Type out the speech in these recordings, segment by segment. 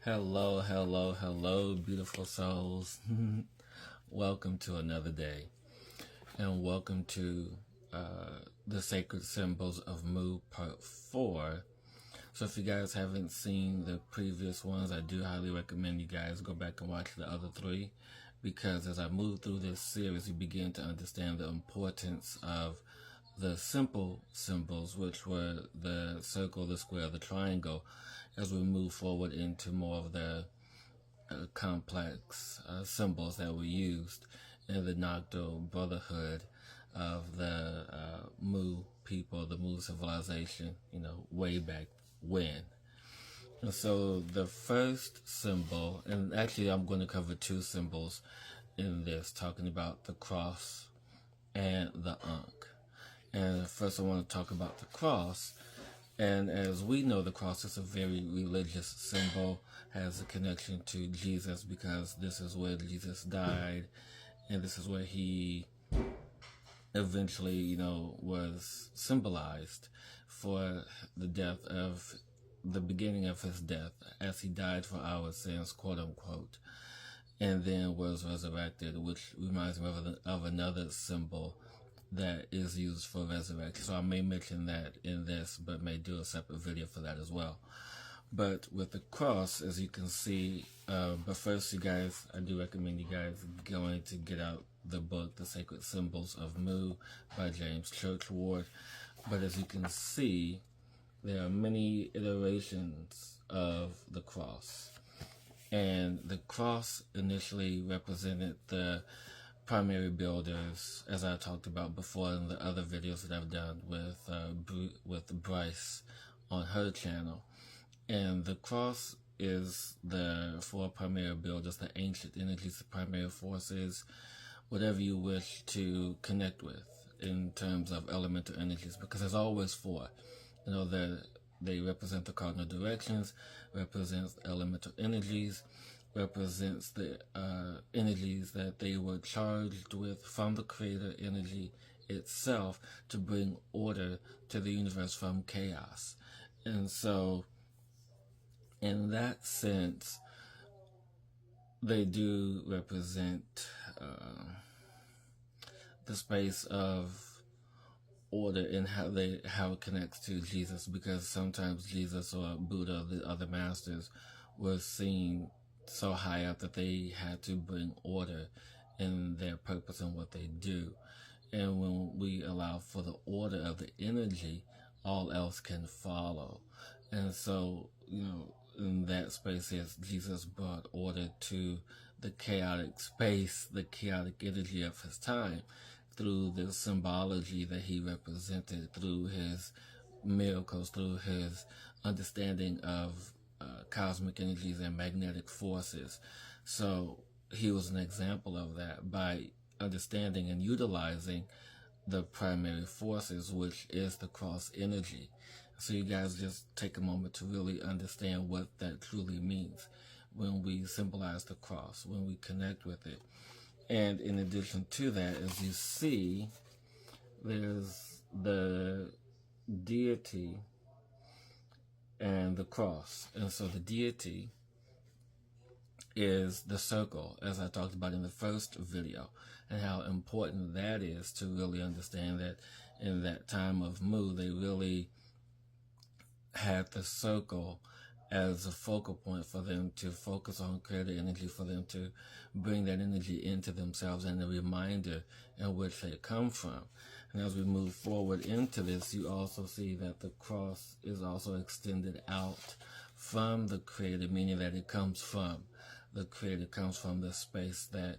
Hello, hello, hello, beautiful souls. Welcome to another day, and welcome to the Sacred Symbols of Mu Part 4. So if you guys haven't seen the previous ones, I do highly recommend you guys go back and watch the other three, because as I move through this series, you begin to understand the importance of the simple symbols, which were the circle, the square, the triangle, as we move forward into more of the complex symbols that were used in the Nocto Brotherhood of the Mu people, the Mu civilization, way back when. And so the first symbol, and actually I'm going to cover two symbols in this, talking about the cross and the Ankh. And first I want to talk about the cross. And as we know, the cross is a very religious symbol, has a connection to Jesus, because this is where Jesus died, and this is where he eventually, was symbolized for the death of the beginning of his death, as he died for our sins, quote unquote, and then was resurrected, which reminds me of another symbol that is used for resurrection. So I may mention that in this, but may do a separate video for that as well. But with the cross, as you can see, but first, you guys, I do recommend you guys going to get out the book, The Sacred Symbols of Mu by James Churchward. But as you can see, there are many iterations of the cross. And the cross initially represented the primary builders, as I talked about before in the other videos that I've done with Bryce on her channel. And the cross is the four primary builders, the ancient energies, the primary forces, whatever you wish to connect with in terms of elemental energies, because there's always four. They represent the cardinal directions, represents elemental energies, represents the energies that they were charged with from the creator energy itself to bring order to the universe from chaos. And so, in that sense, they do represent the space of order in how it connects to Jesus, because sometimes Jesus or Buddha or the other masters were seen so high up that they had to bring order in their purpose and what they do. And when we allow for the order of the energy, all else can follow. And so, in that space, yes, Jesus brought order to the chaotic space, the chaotic energy of his time, through the symbology that he represented, through his miracles, through his understanding of cosmic energies and magnetic forces. So he was an example of that by understanding and utilizing the primary forces, which is the cross energy. So you guys just take a moment to really understand what that truly means when we symbolize the cross, when we connect with it. And in addition to that, as you see, there's the deity and the cross. And so the deity is the circle, as I talked about in the first video, and how important that is to really understand that in that time of Mu, they really had the circle as a focal point for them to focus on creator energy, for them to bring that energy into themselves, and a reminder in which they come from. And as we move forward into this, you also see that the cross is also extended out from the creator, meaning that it comes from the creator, comes from the space that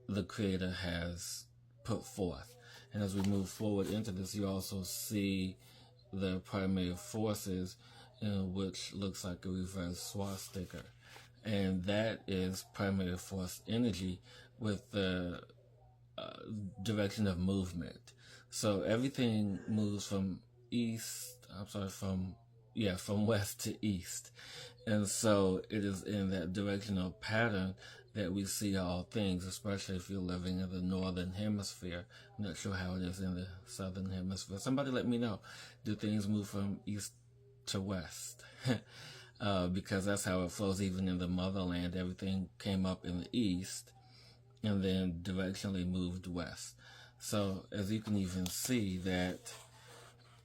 the creator has put forth. And as we move forward into this, you also see the primary forces, which looks like a reverse swastika. And that is primary force energy with the direction of movement. So everything moves from from west to east. And so it is in that directional pattern that we see all things, especially if you're living in the northern hemisphere. I'm not sure how it is in the southern hemisphere. Somebody let me know. Do things move from east to west? because that's how it flows even in the motherland. Everything came up in the east and then directionally moved west. So as you can even see that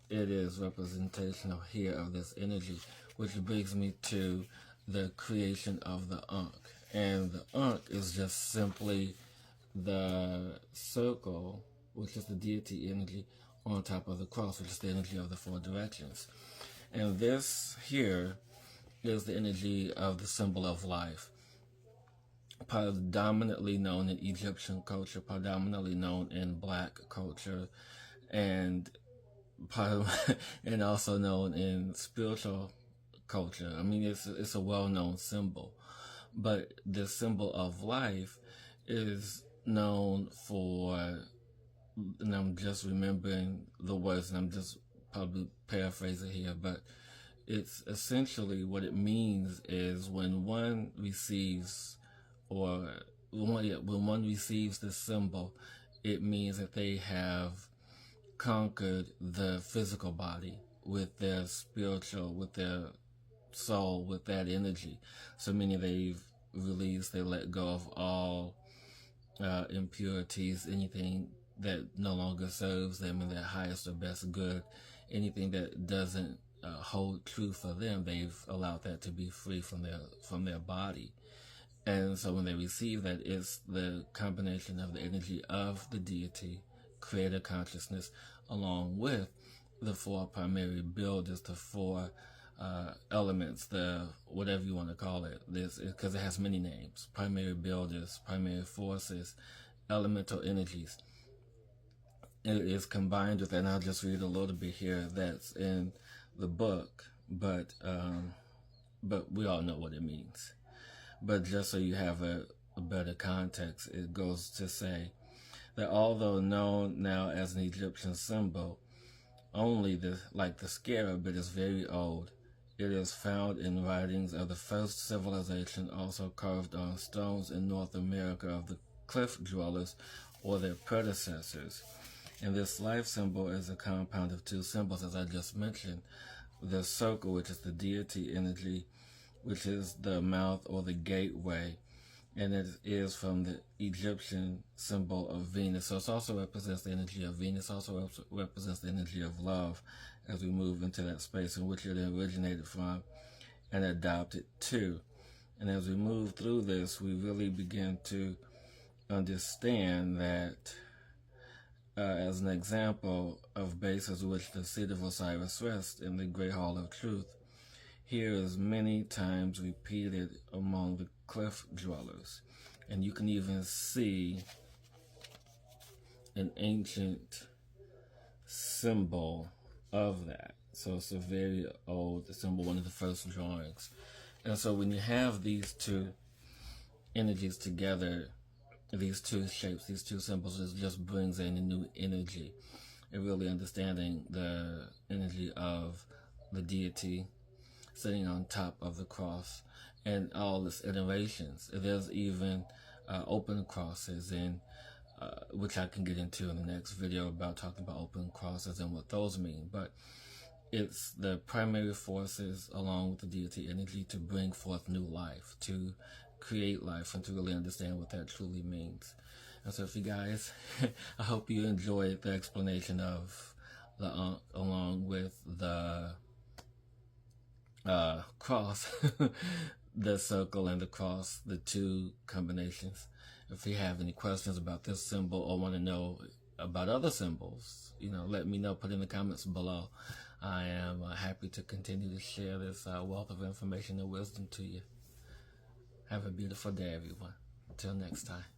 it is representational here of this energy, which brings me to the creation of the Ankh. And the Ankh is just simply the circle, which is the deity energy, on top of the cross, which is the energy of the four directions. And this here is the energy of the symbol of life, predominantly known in Egyptian culture, predominantly known in Black culture, and and also known in spiritual culture. I mean, it's a well-known symbol, but the symbol of life is known for, and I'm just remembering the words, and I'm just probably paraphrasing here, but it's essentially what it means is when one receives, or when one receives this symbol, it means that they have conquered the physical body with their spiritual, with their soul, with that energy. So meaning they've released, they let go of all impurities, anything that no longer serves them in their highest or best good, anything that doesn't hold true for them, they've allowed that to be free from their body. And so when they receive that, it's the combination of the energy of the deity, creator consciousness, along with the four primary builders, the four elements, the whatever you want to call it, this because it has many names: primary builders, primary forces, elemental energies. It is combined with that, and I'll just read a little bit here that's in the book, but we all know what it means. But just so you have a better context, it goes to say that although known now as an Egyptian symbol, only the scarab, it is very old. It is found in writings of the first civilization, also carved on stones in North America of the cliff dwellers or their predecessors. And this life symbol is a compound of two symbols, as I just mentioned. The circle, which is the deity energy, which is the mouth or the gateway, and it is from the Egyptian symbol of Venus. So it also represents the energy of Venus, also represents the energy of love as we move into that space in which it originated from and adopted to. And as we move through this, we really begin to understand that as an example of bases which the seat of Osiris rests in the Great Hall of Truth, here is many times repeated among the cliff dwellers. And you can even see an ancient symbol of that. So it's a very old symbol, one of the first drawings. And so when you have these two energies together, these two shapes, these two symbols, it just brings in a new energy. And really understanding the energy of the deity sitting on top of the cross and all its iterations. There's even open crosses, and which I can get into in the next video about talking about open crosses and what those mean. But it's the primary forces along with the deity energy to bring forth new life, to create life, and to really understand what that truly means. And so if you guys, I hope you enjoyed the explanation of the Ankh along with the cross, the circle and the cross, the two combinations. If you have any questions about this symbol or want to know about other symbols, let me know, put in the comments below. I am happy to continue to share this wealth of information and wisdom to you. Have a beautiful day, everyone. Until next time.